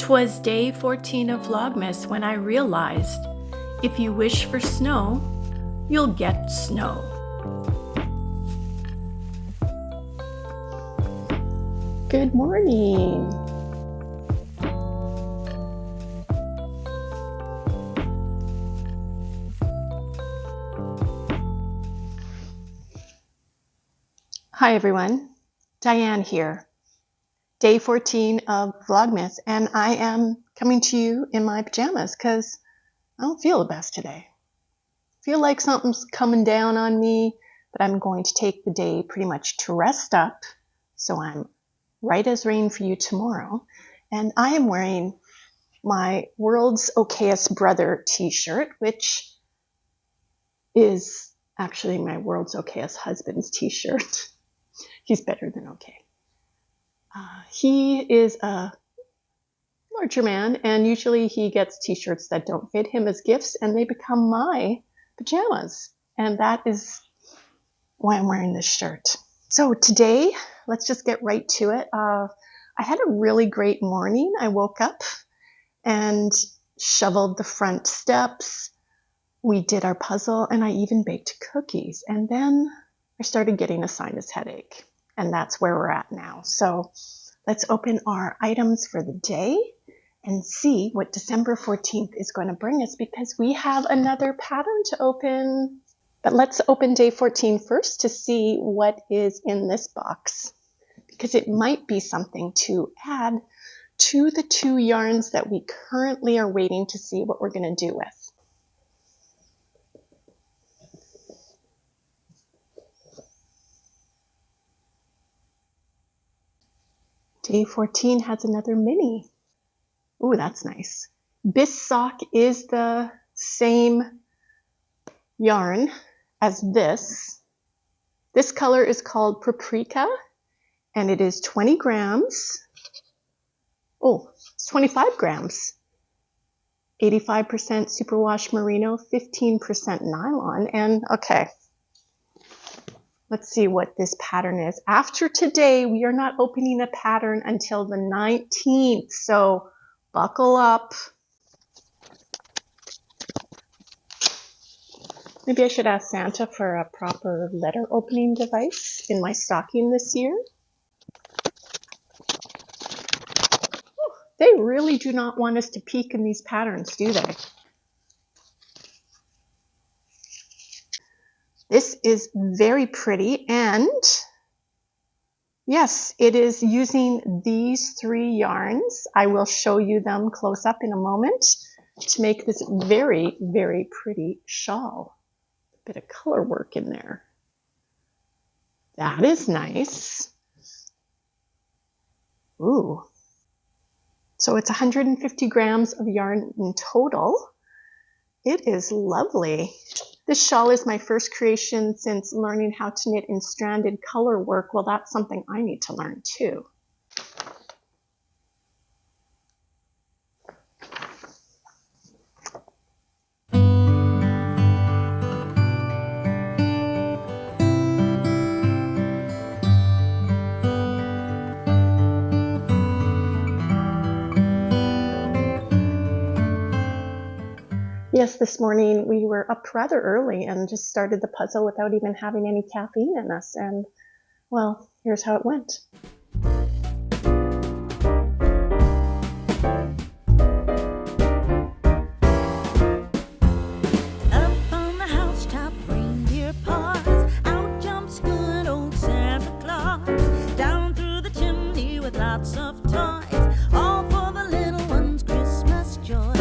'Twas day 14 of Vlogmas when I realized if you wish for snow, you'll get snow. Good morning. Hi everyone, Diane here. Day 14 of Vlogmas, and I am coming to you in my pajamas because I don't feel the best today. I feel like something's coming down on me, but I'm going to take the day pretty much to rest up, so I'm right as rain for you tomorrow. And I am wearing my World's Okayest Brother t-shirt, which is actually my World's Okayest Husband's t-shirt. He's better than okay. He is a larger man, and usually he gets t-shirts that don't fit him as gifts, and they become my pajamas. And that is why I'm wearing this shirt. So today, let's just get right to it. I had a really great morning. I woke up and shoveled the front steps. We did our puzzle, and I even baked cookies. And then I started getting a sinus headache, and that's where we're at now. So let's open our items for the day and see what December 14th is going to bring us, because we have another pattern to open. But let's open day 14 first to see what is in this box, because it might be something to add to the 2 yarns that we currently are waiting to see what we're going to do with. Day 14 has another mini. Ooh, that's nice. Biscotte is the same yarn as this. This color is called Paprika, and it is 20 grams. Oh, it's 25 grams. 85% superwash merino, 15% nylon, and okay. Let's see what this pattern is. After today, we are not opening a pattern until the 19th, so buckle up. Maybe I should ask Santa for a proper letter opening device in my stocking this year. They really do not want us to peek in these patterns, do they? This is very pretty, and yes, it is using these 3 yarns. I will show you them close up in a moment to make this very, very pretty shawl. A bit of color work in there. That is nice. Ooh. So it's 150 grams of yarn in total. It is lovely. This shawl is my first creation since learning how to knit in stranded color work. Well, that's something I need to learn too. Yes, this morning we were up rather early and just started the puzzle without even having any caffeine in us. And, well, here's how it went. Up on the housetop, reindeer paws, out jumps good old Santa Claus, down through the chimney with lots of toys, all for the little ones' Christmas joys.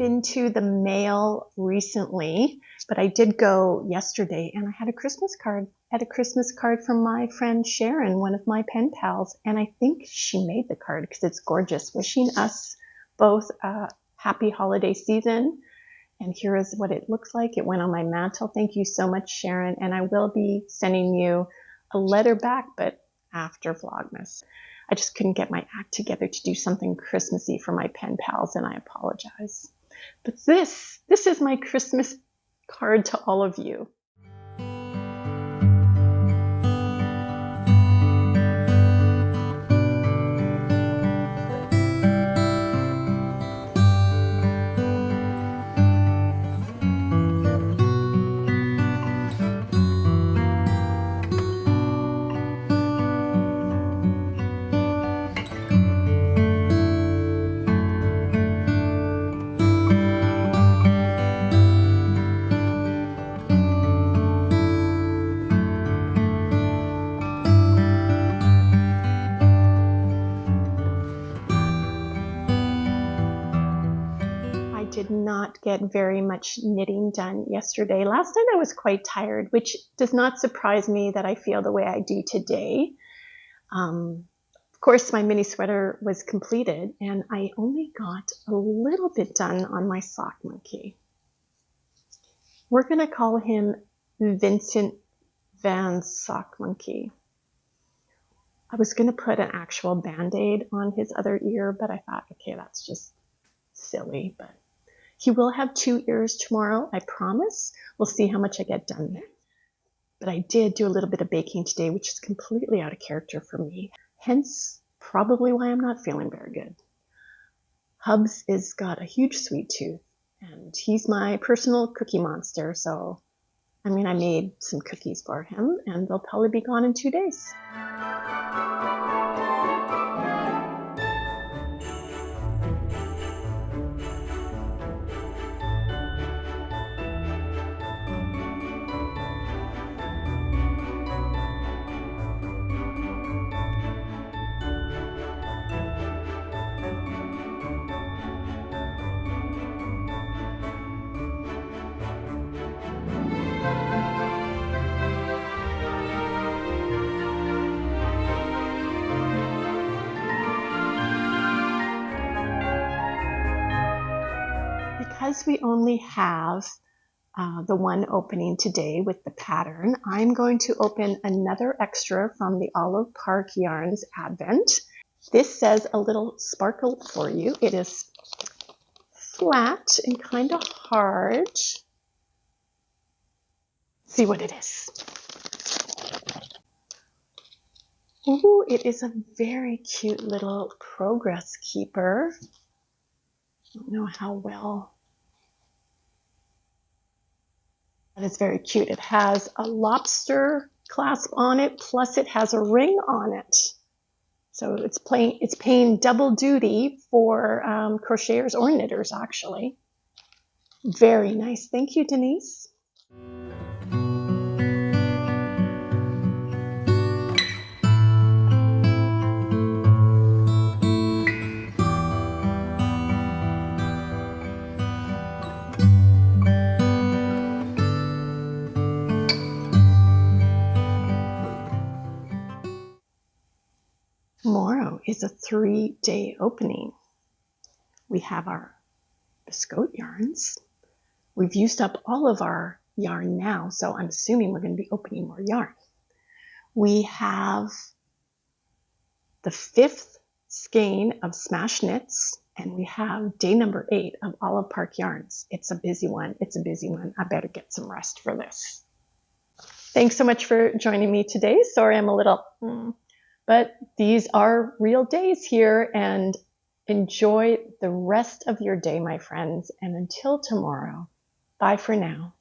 been to the mail recently, but I did go yesterday, and I had a Christmas card. I had a Christmas card from my friend Sharon, one of my pen pals, and I think she made the card because it's gorgeous, wishing us both a happy holiday season. And here is what it looks like. It went on my mantle. Thank you so much, Sharon. And I will be sending you a letter back, but after Vlogmas. I just couldn't get my act together to do something Christmassy for my pen pals, and I apologize. But this is my Christmas card to all of you. Did not get very much knitting done yesterday. Last night I was quite tired, which does not surprise me that I feel the way I do today. Of course, my mini sweater was completed, and I only got a little bit done on my sock monkey. We're going to call him Vincent Van's sock monkey. I was going to put an actual band-aid on his other ear, but I thought, okay, that's just silly, but he will have 2 ears tomorrow, I promise. We'll see how much I get done there. But I did do a little bit of baking today, which is completely out of character for me. Hence, probably why I'm not feeling very good. Hubs has got a huge sweet tooth, and he's my personal cookie monster. So, I made some cookies for him, and they'll probably be gone in 2 days. Because we only have the one opening today with the pattern, I'm going to open another extra from the Olive Park Yarns Advent. This says a little sparkle for you. It is flat and kind of hard. See what it is. Ooh, it is a very cute little progress keeper. I don't know how well. That is very cute. It has a lobster clasp on it, plus it has a ring on it. So it's paying double duty for crocheters or knitters, actually. Very nice. Thank you, Denise. Tomorrow is a 3-day opening. We have our Biscotte yarns. We've used up all of our yarn now, so I'm assuming we're going to be opening more yarn. We have the 5th skein of Smash Knits, and we have day number 8 of Olive Park Yarns. It's a busy one. It's a busy one. I better get some rest for this. Thanks so much for joining me today. Sorry I'm a little... But these are real days here, and enjoy the rest of your day, my friends. And until tomorrow, bye for now.